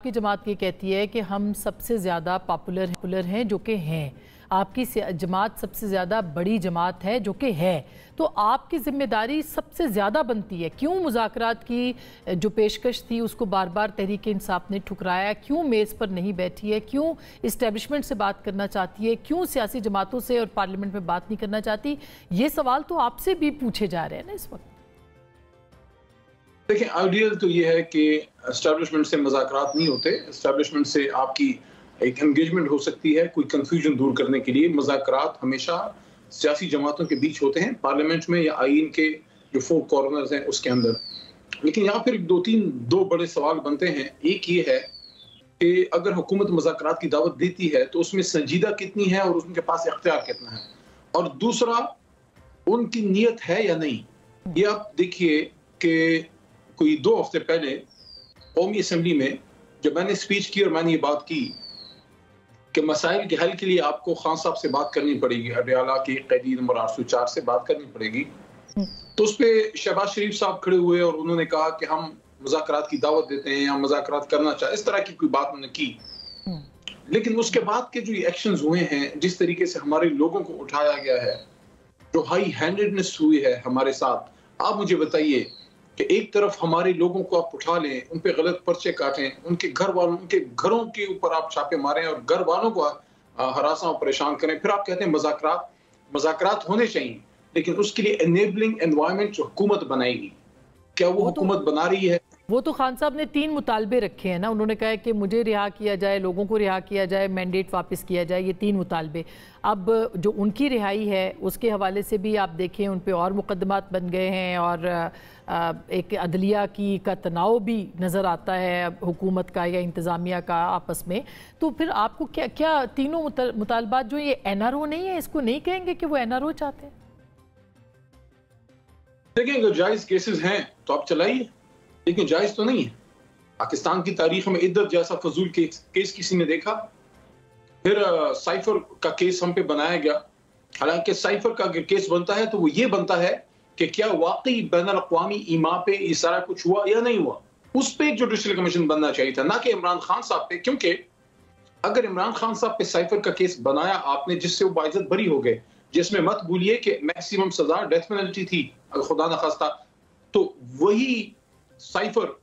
की जमात ये कहती है कि हम सबसे ज़्यादा पॉपुलर हैं, जो कि हैं। आपकी जमात सबसे ज़्यादा बड़ी जमात है, जो कि है। तो आपकी जिम्मेदारी सबसे ज़्यादा बनती है। क्यों मुज़ाकरात की जो पेशकश थी उसको बार बार तहरीक इंसाफ ने ठुकराया? क्यों मेज़ पर नहीं बैठी है? क्यों इस्टेब्लिशमेंट से बात करना चाहती है? क्यों सियासी जमातों से और पार्लियामेंट में बात नहीं करना चाहती? ये सवाल तो आपसे भी पूछे जा रहे हैं ना इस वक्त। देखिए, आइडियल तो ये है कि एस्टैब्लिशमेंट से मुज़ाकरात नहीं होते। एस्टैब्लिशमेंट से आपकी एक एंगेजमेंट हो सकती है कोई कंफ्यूजन दूर करने के लिए। मुज़ाकरात हमेशा सियासी जमातों के बीच होते हैं, पार्लियामेंट में या आईन के जो 4 कॉर्नर्स हैं उसके अंदर। लेकिन यहाँ फिर दो बड़े सवाल बनते हैं। एक ये है कि अगर हुकूमत मुज़ाकरात की दावत देती है तो उसमें संजीदा कितनी है और उनके पास इख्तियार कितना है, और दूसरा उनकी नीयत है या नहीं। ये आप देखिए कि कोई 2 हफ्ते पहले कौमी असम्बली में जब मैंने स्पीच की और मैंने ये बात की कि मसाइल के हल के लिए आपको खान साहब से बात करनी पड़ेगी, अडयाला के कैदी नंबर 804 से बात करनी पड़ेगी, तो उस पर शहबाज शरीफ साहब खड़े हुए और उन्होंने कहा कि हम मुज़ाकरात की दावत देते हैं या मुज़ाकरात करना चाहे, इस तरह की कोई बात उन्होंने की। लेकिन उसके बाद के जो एक्शंस हुए हैं, जिस तरीके से हमारे लोगों को उठाया गया है, जो हाई हैंडेडनेस हुई है हमारे साथ, आप मुझे बताइए कि एक तरफ हमारे लोगों को आप उठा लें, उन पे गलत पर्चे काटें, उनके घरों के ऊपर आप छापे मारें और घर वालों को हरासा और परेशान करें, फिर आप कहते हैं मुज़ाकरात होने चाहिए, लेकिन उसके लिए एनेबलिंग एनवायरनमेंट जो हुकूमत बनाएगी, क्या वो हुकूमत बना रही है? वो तो खान साहब ने 3 मुतालबे रखे हैं ना। उन्होंने कहा है कि मुझे रिहा किया जाए, लोगों को रिहा किया जाए, मैंडेट वापस किया जाए, ये 3 मुतालबे। अब जो उनकी रिहाई है उसके हवाले से भी आप देखें उन पे और मुकदमात बन गए हैं और एक अदलिया का तनाव भी नज़र आता है हुकूमत का या इंतज़ामिया का आपस में। तो फिर आपको क्या तीनों मुतालबात जो ये NRO नहीं है, इसको नहीं कहेंगे कि वो NRO चाहते हैं? देखिए, अगर जायज़ केसेस हैं तो आप चलाइए, लेकिन जायज़ तो नहीं है। पाकिस्तान की तारीख में इद्दत जैसा फजूल केस किसी ने देखा? फिर साइफर का केस हम पे बनाया गया। हालांकि साइफर का अगर केस बनता है तो वो ये बनता है कि क्या वाकई बैनुल अक़वामी ईमा पे ये सारा कुछ हुआ या नहीं हुआ। उस पे एक जुडिशल कमीशन बनना चाहिए था, ना कि इमरान खान साहब पे। क्योंकि अगर इमरान खान साहब पे साइफर का केस बनाया आपने, जिससे वो बाइज्जत बरी हो गए, जिसमें मत भूलिए कि मैक्सिमम सजा डेथ पेनल्टी थी, अगर खुदा न खास्ता, तो वही साइफर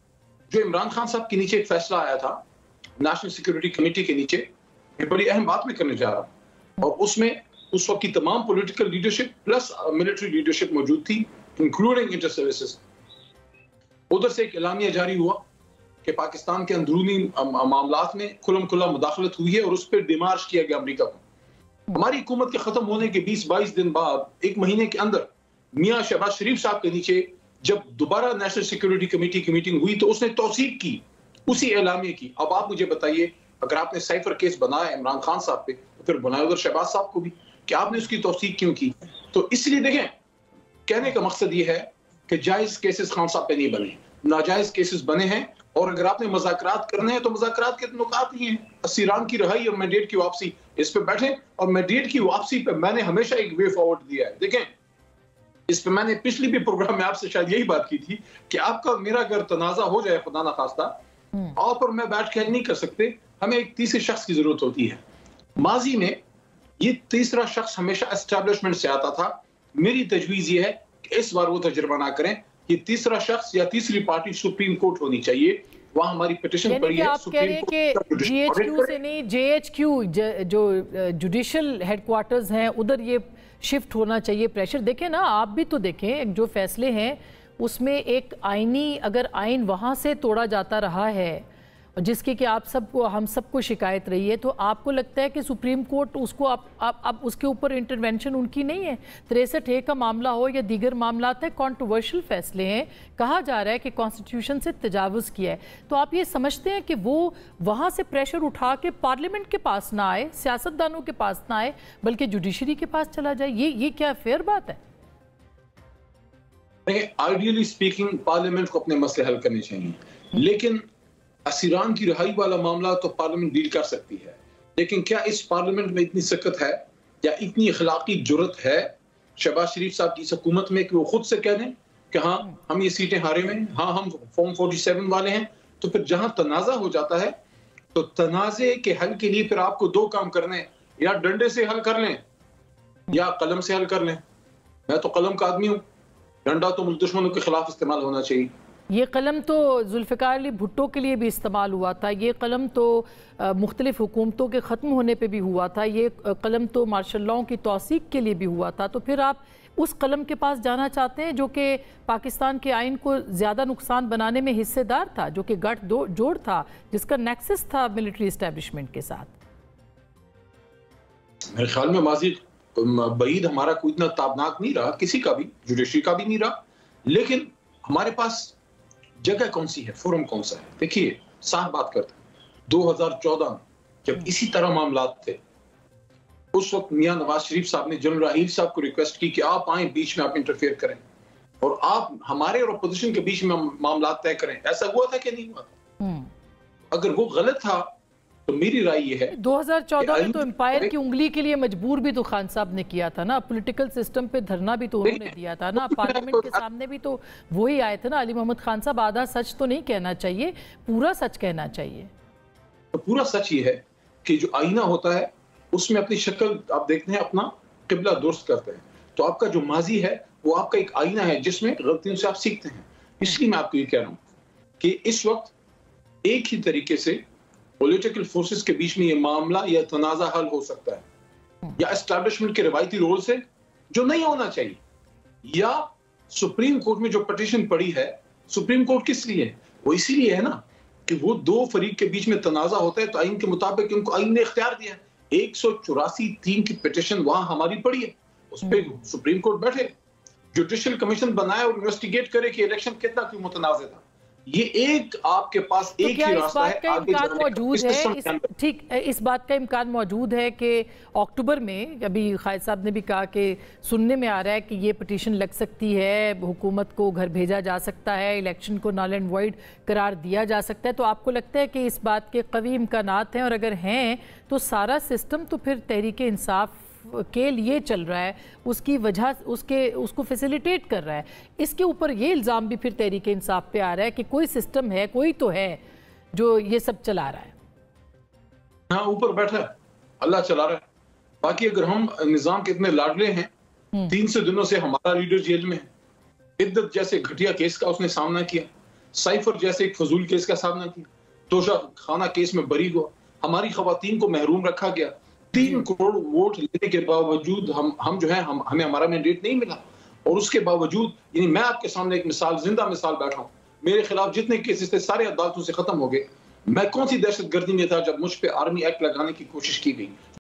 जो इमरान खान साहब के नीचे एक फैसला आया था नेशनल सिक्योरिटी कमेटी के नीचे, ये बड़ी अहम बात मैं करने जा रहा हूं, और उसमें उस वक्त की तमाम political leadership plus military leadership मौजूद थी, इंक्लूडिंग इंटर सर्विसेज। उधर से एक एलानिया जारी हुआ कि पाकिस्तान के अंदरूनी मामलात में खुल्लम खुल्ला मुदाखलत हुई है और उस पर डिमार्च किया गया अमेरिका को। हमारी हुकूमत के खत्म होने के 20-22 दिन बाद, 1 महीने के अंदर, मियां शहबाज शरीफ साहब के नीचे जब दोबारा नेशनल सिक्योरिटी कमेटी की मीटिंग हुई तो उसने तौसीक की उसी एलामिया की। अब आप मुझे बताइए, अगर आपने साइफर केस बनाया इमरान खान साहब पे, तो फिर बनाया उधर शहबाज साहब को भी, कि आपने उसकी तौसीक क्यों की? तो इसलिए देखें, कहने का मकसद ये है कि जायज केसेस खान साहब पे नहीं बने, नाजायज केसेस बने हैं। और अगर आपने मुज़ाकरात करने हैं तो मुज़ाकरात के नुकात ही हैं, असीरान की रिहाई और मैंडेट की वापसी, इस पे बैठे। और मैंडेट की वापसी पे मैंने हमेशा एक वे फॉरवर्ड दिया है। देखें, इस पे मैंने पिछली भी प्रोग्राम में आपसे शायद यही बात की थी कि आपका मेरा अगर तनाजा हो जाए, खुदा ना खास्ता, आप और मैं बैठ के नहीं कर सकते, हमें एक तीसरे शख्स की जरूरत होती है। माजी में ये तीसरा शख्स हमेशा एस्टैब्लिशमेंट से आता था। मेरी तजवीज ये है कि इस बार वो तजुर्बा ना करें। ये तीसरा शख्स या तीसरी पार्टी सुप्रीम कोर्ट होनी चाहिए। वहां हमारी पिटीशन पड़ी है, आप कह रहे हैं कि GHQ से नहीं, JHQ जो जुडिशल हेडक्वार्टर्स हैं उधर ये शिफ्ट होना चाहिए प्रेशर। देखें ना, आप भी तो देखें, जो फैसले हैं उसमें एक अगर आइन वहाँ से तोड़ा जाता रहा है जिसकी कि हम सबको शिकायत रही है, तो आपको लगता है कि सुप्रीम कोर्ट उसको अब उसके ऊपर इंटरवेंशन उनकी नहीं है? 63A का मामला हो या दीगर मामलात है, कॉन्ट्रोवर्शियल फैसले हैं, कहा जा रहा है कि कॉन्स्टिट्यूशन से तजावुज़ किया है, तो आप ये समझते हैं कि वो वहाँ से प्रेशर उठा के पार्लियामेंट के पास ना आए, सियासतदानों के पास ना आए, बल्कि जुडिशरी के पास चला जाए? ये क्या फेयर बात है? आइडियली स्पीकिंग पार्लियामेंट को अपने मसले हल करने चाहिए, लेकिन असीरान की रिहाई वाला मामला तो पार्लियामेंट डील कर सकती है। लेकिन क्या इस पार्लियामेंट में इतनी सख्त है या इतनी अखलाकी जुर्रत है शहबाज शरीफ साहब की इस हुकूमत में कि वो खुद से कह दें कि हाँ हम ये सीटें हारे में, हाँ हम फॉर्म 47 वाले हैं? तो फिर जहां तनाजा हो जाता है तो तनाज़े के हल के लिए फिर आपको दो काम करने हैं, या डंडे से हल कर लें या कलम से हल कर लें। मैं तो कलम का आदमी हूँ, डंडा तो मुल्क दुश्मनों के खिलाफ इस्तेमाल होना चाहिए। ये कलम तो जुल्फ़िकार अली भुट्टो के लिए भी इस्तेमाल हुआ था, ये कलम तो मुख्तलिफ हुकूमतों के ख़त्म होने पे भी हुआ था, ये कलम तो मार्शल लॉ की तौसीक के लिए भी हुआ था। तो फिर आप उस कलम के पास जाना चाहते हैं जो कि पाकिस्तान के आइन को ज़्यादा नुकसान बनाने में हिस्सेदार था, जो कि गठ जोड़ था, जिसका नेक्सस था मिलिट्री इस्टेब्लिशमेंट के साथ। मेरे ख्याल में माजी बईद हमारा कोई इतना ताबनाक नहीं रहा, किसी का भी, जुडिशरी का भी नहीं रहा। लेकिन हमारे पास जगह कौन सी है, फोरम कौन सा है? देखिए, साफ बात करते हैं, 2014 में जब इसी तरह मामलात थे, उस वक्त मियां नवाज शरीफ साहब ने जनरल राहील साहब को रिक्वेस्ट की कि आप आए, बीच में आप इंटरफेयर करें और आप हमारे और अपोजिशन के बीच में मामलात तय करें। ऐसा हुआ था कि नहीं हुआ था? अगर वो गलत था तो मेरी राय ये है, 2014 में तो एम्पायर की उंगली के लिए मजबूर भी तो खान साहब ने किया था ना, पॉलिटिकल सिस्टम पे धरना भी तो उन्होंने दिया था ना, पार्लियामेंट के सामने भी तो वही आए थे ना। अली मोहम्मद खान साहब, आधा सच तो नहीं कहना चाहिए, पूरा सच कहना चाहिए। तो पूरा सच ये है कि जो आईना होता है उसमें अपनी शक्ल आप देखते हैं, अपना किबला दुरुस्त करते हैं। तो आपका जो माजी है वो आपका एक आईना है जिसमें गलतियों से आप सीखते हैं। इसलिए मैं आपको ये कह रहा हूं कि इस वक्त एक ही तरीके से पॉलिटिकल फोर्सेस के बीच में ये मामला या तनाज़ा हल हो सकता है, या एस्टैब्लिशमेंट के रिवायती रोल से जो नहीं होना चाहिए, या सुप्रीम कोर्ट में जो पिटीशन पड़ी है। सुप्रीम कोर्ट किस लिए है? वो इसीलिए है ना कि वो दो फरीक के बीच में तनाज़ा होता है तो आइन के मुताबिक उनको आइन ने इख्तियार दिया है। 184(3) की पिटीशन वहां हमारी पड़ी है, उस पर सुप्रीम कोर्ट बैठे, जुडिशियल कमीशन बनाए और इन्वेस्टिगेट करे कि इलेक्शन कितना क्यों मुतनाज़ था। ये एक आपके पास तो एक ही रास्ता है आगे जाने का। ठीक, इस बात का इम्कान मौजूद है कि अक्टूबर में, अभी कायद साहब ने भी कहा कि सुनने में आ रहा है कि ये पिटीशन लग सकती है, हुकूमत को घर भेजा जा सकता है, इलेक्शन को नल एंड वॉइड करार दिया जा सकता है। तो आपको लगता है कि इस बात के कवी इम्कानात हैं? और अगर हैं तो सारा सिस्टम तो फिर तहरीक इंसाफ के लिए चल रहा है, उसकी वजह उसको फैसिलिटेट कर रहा है। इसके ऊपर ये इल्ज़ाम भी फिर तहरीक इंसाफ पे आ रहा है कि कोई सिस्टम है, कोई तो है जो ये सब चला रहा है। हाँ, ऊपर बैठा है, अल्लाह चला रहा है। बाकी अगर हम निजाम के इतने लाडले हैं, 300 दिनों से हमारा लीडर जेल में है, इद्दत जैसे घटिया केस का उसने सामना किया, साइफर जैसे एक फजूल केस का सामना किया, तोशा खाना केस में बरी हुआ, हमारी खवातीन को महरूम रखा गया, 3 करोड़ वोट लेने के बावजूद हम जो है हमें हमारा मैंडेट नहीं मिला। और उसके बावजूद, यानी मैं आपके सामने एक मिसाल, जिंदा मिसाल बैठा हूं, मेरे खिलाफ जितने केसेस थे सारे अदालतों से खत्म हो गए। मैं कौन सी दहशतगर्दी में था जब मुझ पे आर्मी एक्ट लगाने की कोशिश की गई?